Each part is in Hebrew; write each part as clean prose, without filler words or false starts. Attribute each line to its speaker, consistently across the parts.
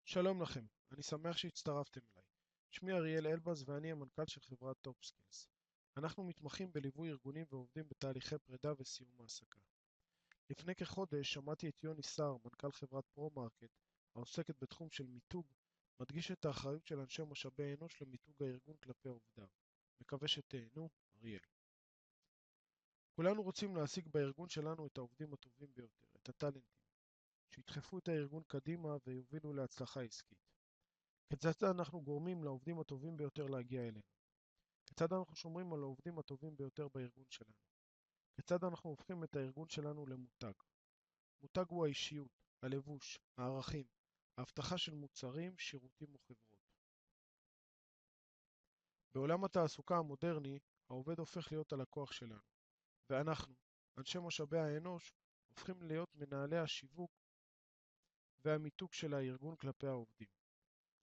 Speaker 1: שלום לכם, אני שמח שהצטרפתם אליי. שמי אריאל אלבז ואני המנכ"ל של חברת טופ סקילס. אנחנו מתמחים בליווי ארגונים ועובדים בתהליכי פרידה וסיום העסקה. לפני כחודש שמעתי את יוני סער, מנכ"ל חברת פרו-מרקט, העוסקת בתחום של מיתוג, מדגיש את האחריות של אנשי משאבי אנוש למיתוג הארגון כלפי עובדיו. מקווה שתהנו, אריאל. כולנו רוצים להשיג בארגון שלנו את העובדים הטובים ביותר, את הטאלנטים, שידחפו את הארגון קדימה ויובילו להצלחה עסקית. כיצד אנחנו גורמים לעובדים הטובים ביותר להגיע אלינו? כיצד אנחנו שומרים על העובדים הטובים ביותר בארגון שלנו? כיצד אנחנו הופכים את הארגון שלנו למותג? מותג הוא האישיות, הלבוש, הערכים, ההבטחה של מוצרים, שירותים או חברות. בעולם התעסוקה המודרני, העובד הופך להיות הלקוח שלנו, ואנחנו, אנשי משאבי האנוש, הופכים להיות מנהלי השיווק והמיתוג של הארגון כלפי העובדים.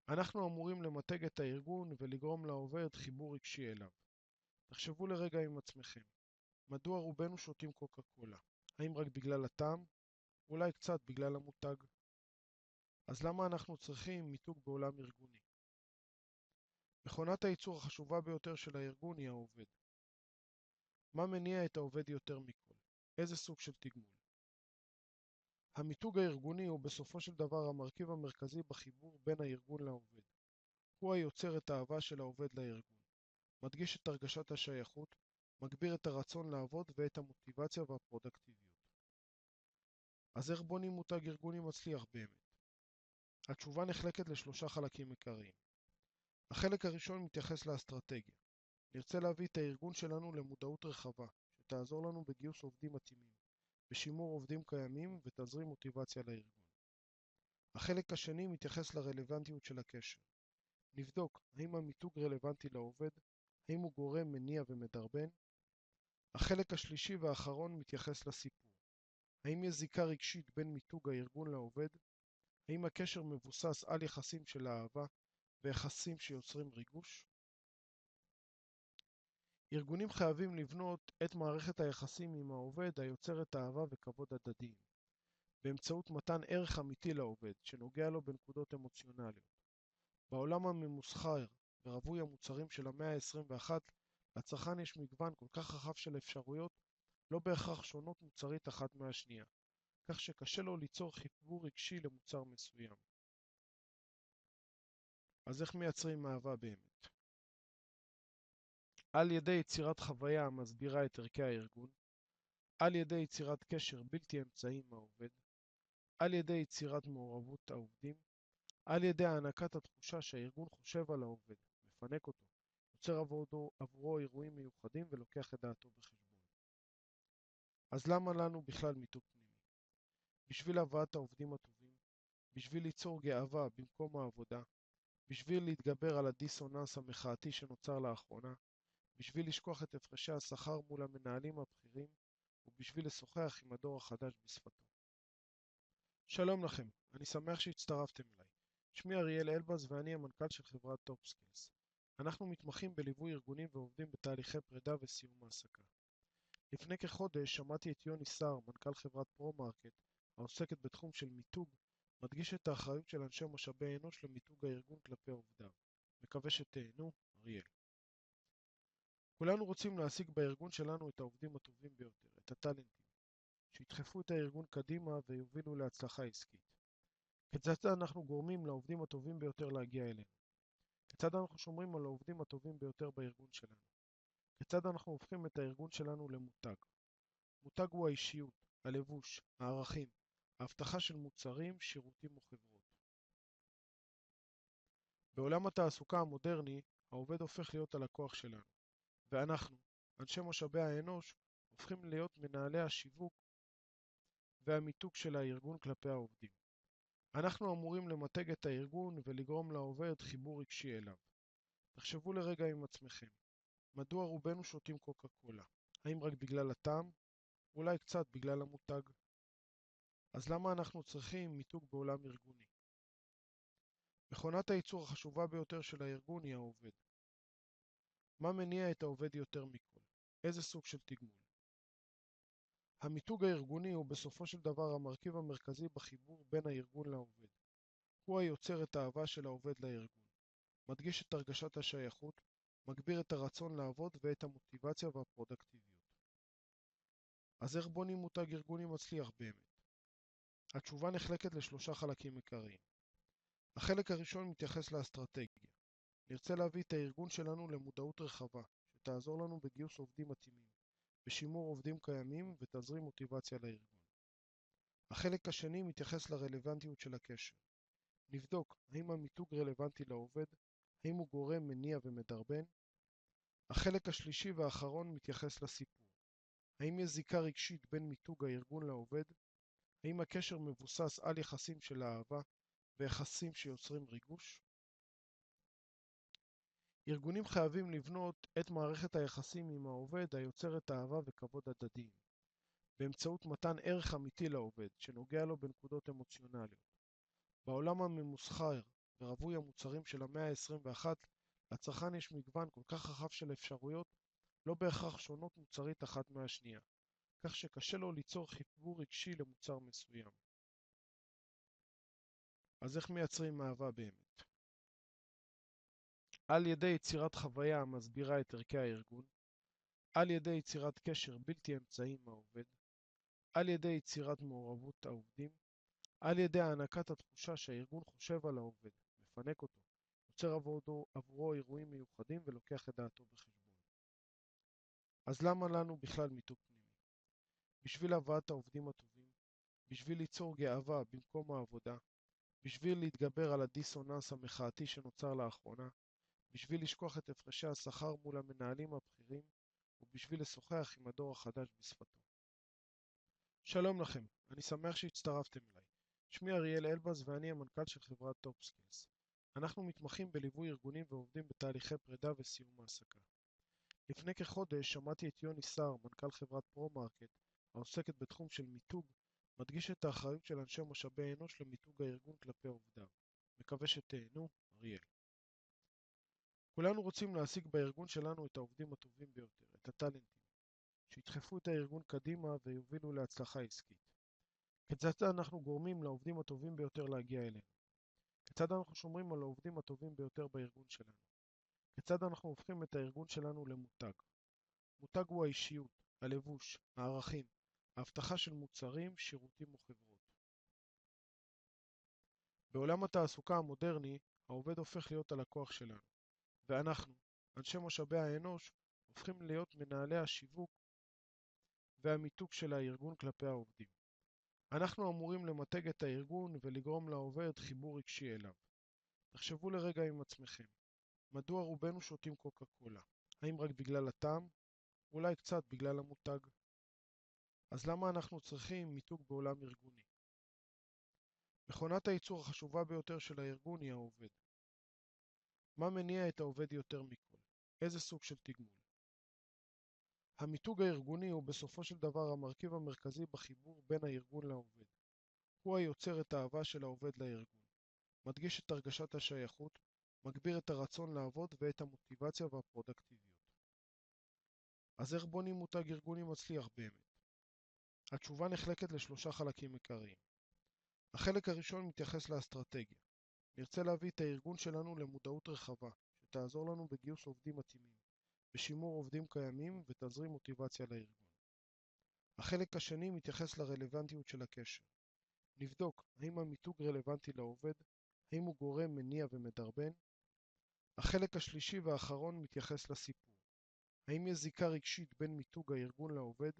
Speaker 1: אנחנו אמורים למתג את הארגון ולגרום לעובד חיבור רגשי אליו. תחשבו לרגע עם עצמכם, מדוע רובנו שותים קוקה קולה? האם רק בגלל הטעם? אולי קצת בגלל המותג? אז למה אנחנו צריכים מיתוג בעולם ארגוני? מכונת הייצור החשובה ביותר של הארגון היא העובד. מה מניע את העובד יותר מכל? איזה סוג של תגמול? המיתוג הארגוני הוא בסופו של דבר המרכיב המרכזי בחיבור בין הארגון לעובד. הוא היוצר את האהבה של העובד לארגון, מדגיש את הרגשת השייכות, מגביר את הרצון לעבוד ואת המוטיבציה והפרודקטיביות. אז איך בונים מותג ארגוני מצליח באמת? התשובה נחלקת לשלושה חלקים עיקריים. החלק הראשון מתייחס לאסטרטגיה. נרצה להביא את הארגון שלנו למודעות רחבה, שתעזור לנו בגיוס עובדים מתאימים, בשימור עובדים קיימים ותזרים מוטיבציה לארגון. החלק השני מתייחס לרלוונטיות של הקשר. נבדוק האם המיתוג רלוונטי לעובד, האם הוא גורם מניע ומדרבן. החלק השלישי והאחרון מתייחס לסיפור. האם יש זיקה רגשית בין מיתוג הארגון לעובד? האם הקשר מבוסס על יחסים של אהבה ויחסים שיוצרים ריגוש? ארגונים חייבים לבנות את מערכת היחסים עם העובד היוצרת אהבה וכבוד הדדיים, באמצעות מתן ערך אמיתי לעובד, שנוגע לו בנקודות אמוציונליות. בעולם הממוסחר ורווי המוצרים של המאה ה-21, לצרכן יש מגוון כל כך רחב של אפשרויות, לא בהכרח שונות מוצרית אחת מהשנייה, כך שקשה לו ליצור חיבור רגשי למוצר מסוים. אז איך מייצרים אהבה באמת? על ידי יצירת חוויה המסבירה את ערכי הארגון, על ידי יצירת קשר בלתי אמצעי עם העובד, על ידי יצירת מעורבות העובדים, על ידי הענקת התחושה שהארגון חושב על העובד, מפנק אותו, יוצר עבורו אירועים מיוחדים ולוקח את דעתו בחשבון. אז למה לנו בכלל מיתוג פנימי? בשביל הבאת העובדים הטובים, בשביל ליצור גאווה במקום העבודה, בשביל להתגבר על הדיסוננס המחאתי שנוצר לאחרונה, בשביל לשכוח את הפרשי השכר מול המנהלים הבכירים, ובשביל לשוחח עם הדור החדש בשפתו. שלום לכם, אני שמח שהצטרפתם אליי. שמי אריאל אלבז ואני המנכ"ל של חברת טופ סקילס. אנחנו מתמחים בליווי ארגונים ועובדים בתהליכי פרידה וסיום העסקה. לפני כחודש שמעתי את יוני סער, מנכ"ל חברת פרו-מרקט, העוסקת בתחום של מיתוג, מדגיש את האחריות של אנשי משאבי אנוש למיתוג הארגון כלפי עובדיו. מקווה שתהנו, אריאל. כולנו רוצים להשיג בארגון שלנו את העובדים הטובים ביותר, את הטאלנטים, שידחפו את הארגון קדימה ויובילו להצלחה עסקית. כיצד אנחנו גורמים לעובדים הטובים ביותר להגיע אלינו? כיצד אנחנו שומרים על העובדים הטובים ביותר בארגון שלנו? כיצד אנחנו הופכים את הארגון שלנו למותג? מותג הוא האישיות, הלבוש, הערכים, ההבטחה של מוצרים, שירותים או חברות. בעולם התעסוקה המודרני, העובד הופך להיות הלקוח שלנו, ואנחנו, אנשי משאבי האנוש, הופכים להיות מנהלי השיווק והמיתוג של הארגון כלפי העובדים. אנחנו אמורים למתג את הארגון ולגרום לעובד חיבור רגשי אליו. תחשבו לרגע עם עצמכם, מדוע רובנו שותים קוקה קולה? האם רק בגלל הטעם? אולי קצת בגלל המותג? אז למה אנחנו צריכים מיתוג בעולם ארגוני? מכונת הייצור החשובה ביותר של הארגון היא העובד. מה מניע את העובד יותר מכל? איזה סוג של תגמול? המיתוג הארגוני הוא בסופו של דבר המרכיב המרכזי בחיבור בין הארגון לעובד. הוא היוצר את האהבה של העובד לארגון, מדגיש את הרגשת השייכות, מגביר את הרצון לעבוד ואת המוטיבציה והפרודקטיביות. אז איך בונים מותג ארגוני מצליח באמת? התשובה נחלקת לשלושה חלקים עיקריים. החלק הראשון מתייחס לאסטרטגיה. נרצה להביא את הארגון שלנו למודעות רחבה, שתעזור לנו בגיוס עובדים מתאימים, בשימור עובדים קיימים ותזרים מוטיבציה לארגון. החלק השני מתייחס לרלוונטיות של הקשר. נבדוק האם המיתוג רלוונטי לעובד, האם הוא גורם מניע ומדרבן. החלק השלישי והאחרון מתייחס לסיפור. האם יש זיקה רגשית בין מיתוג הארגון לעובד? האם הקשר מבוסס על יחסים של אהבה ויחסים שיוצרים ריגוש? ארגונים חייבים לבנות את מערכת היחסים עם העובד היוצרת אהבה וכבוד הדדיים, באמצעות מתן ערך אמיתי לעובד, שנוגע לו בנקודות אמוציונליות. בעולם הממוסחר ורווי המוצרים של המאה ה-21, לצרכן יש מגוון כל כך רחב של אפשרויות, לא בהכרח שונות מוצרית אחת מהשנייה, כך שקשה לו ליצור חיבור רגשי למוצר מסוים. אז איך מייצרים אהבה באמת? על ידי יצירת חוויה המסבירה את ערכי הארגון, על ידי יצירת קשר בלתי אמצעי עם העובד, על ידי יצירת מעורבות העובדים, על ידי הענקת התחושה שהארגון חושב על העובד, מפנק אותו, יוצר עבורו אירועים מיוחדים ולוקח את דעתו בחשבון. אז למה לנו בכלל מיתוג פנימי? בשביל הבאת העובדים הטובים, בשביל ליצור גאווה במקום העבודה, בשביל להתגבר על הדיסוננס המחאתי שנוצר לאחרונה, בשביל לשכוח את הפרשי השכר מול המנהלים הבכירים, ובשביל לשוחח עם הדור החדש בשפתו. שלום לכם, אני שמח שהצטרפתם אליי. שמי אריאל אלבז ואני המנכ"ל של חברת טופ סקילס. אנחנו מתמחים בליווי ארגונים ועובדים בתהליכי פרידה וסיום העסקה. לפני כחודש שמעתי את יוני סער, מנכ"ל חברת פרו-מרקט, העוסקת בתחום של מיתוג, מדגיש את האחריות של אנשי משאבי אנוש למיתוג הארגון כלפי עובדיו. מקווה שתהנו, אריאל. כולנו רוצים להשיג בארגון שלנו את העובדים הטובים ביותר, את הטלנטים, שידחפו את הארגון קדימה ויובילו להצלחה עסקית. כיצד אנחנו גורמים לעובדים הטובים ביותר להגיע אלינו? כיצד אנחנו שומרים על העובדים הטובים ביותר בארגון שלנו? כיצד אנחנו הופכים את הארגון שלנו למותג? מותג הוא האישיות, הלבוש, הערכים, ההבטחה של מוצרים, שירותים או חברות. בעולם התעסוקה המודרני, העובד הופך להיות הלקוח שלנו, ואנחנו, אנשי משאבי האנוש, הופכים להיות מנהלי השיווק והמיתוג של הארגון כלפי העובדים. אנחנו אמורים למתג את הארגון ולגרום לעובד חיבור רגשי אליו. תחשבו לרגע עם עצמכם, מדוע רובנו שותים קוקה קולה? האם רק בגלל הטעם? אולי קצת בגלל המותג? אז למה אנחנו צריכים מיתוג בעולם ארגוני? מכונת הייצור החשובה ביותר של הארגון היא העובד. מה מניע את העובד יותר מכל? איזה סוג של תגמול? המיתוג הארגוני הוא בסופו של דבר המרכיב המרכזי בחיבור בין הארגון לעובד. הוא היוצר את האהבה של העובד לארגון, מדגיש את הרגשת השייכות, מגביר את הרצון לעבוד ואת המוטיבציה והפרודקטיביות. אז איך בונים מותג ארגוני מצליח באמת? התשובה נחלקת לשלושה חלקים עיקריים. החלק הראשון מתייחס לאסטרטגיה. נרצה להביא את הארגון שלנו למודעות רחבה, שתעזור לנו בגיוס עובדים מתאימים, בשימור עובדים קיימים ותזרים מוטיבציה לארגון. החלק השני מתייחס לרלוונטיות של הקשר. נבדוק האם המיתוג רלוונטי לעובד, האם הוא גורם מניע ומדרבן. החלק השלישי והאחרון מתייחס לסיפור. האם יש זיקה רגשית בין מיתוג הארגון לעובד?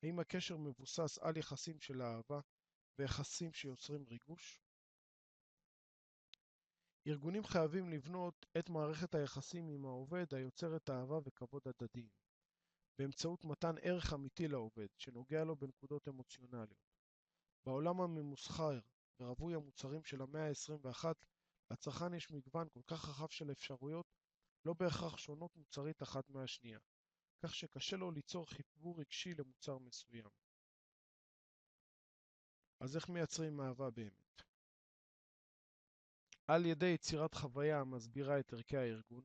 Speaker 1: האם הקשר מבוסס על יחסים של אהבה ויחסים שיוצרים ריגוש? ארגונים חייבים לבנות את מערכת היחסים עם העובד היוצרת אהבה וכבוד הדדיים, באמצעות מתן ערך אמיתי לעובד, שנוגע לו בנקודות אמוציונליות. בעולם הממוסחר ורווי המוצרים של המאה ה-21, לצרכן יש מגוון כל כך רחב של אפשרויות, לא בהכרח שונות מוצרית אחת מהשנייה, כך שקשה לו ליצור חיבור רגשי למוצר מסוים. אז איך מייצרים אהבה באמת? על ידי יצירת חוויה המסבירה את ערכי הארגון,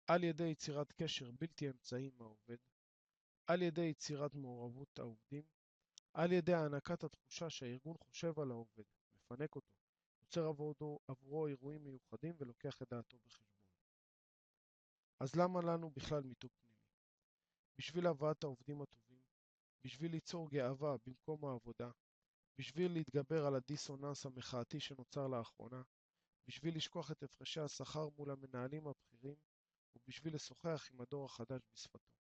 Speaker 1: על ידי יצירת קשר בלתי אמצעי עם העובד, על ידי יצירת מעורבות העובדים, על ידי הענקת התחושה שהארגון חושב על העובד, מפנק אותו, יוצר עבורו אירועים מיוחדים ולוקח את דעתו בחשבון. אז למה לנו בכלל מיתוג פנימי? בשביל הבאת העובדים הטובים, בשביל ליצור גאווה במקום העבודה, בשביל להתגבר על הדיסוננס המחאתי שנוצר לאחרונה, בשביל לשכוח את הפרשי השכר מול המנהלים הבכירים, ובשביל לשוחח עם הדור החדש בשפתו.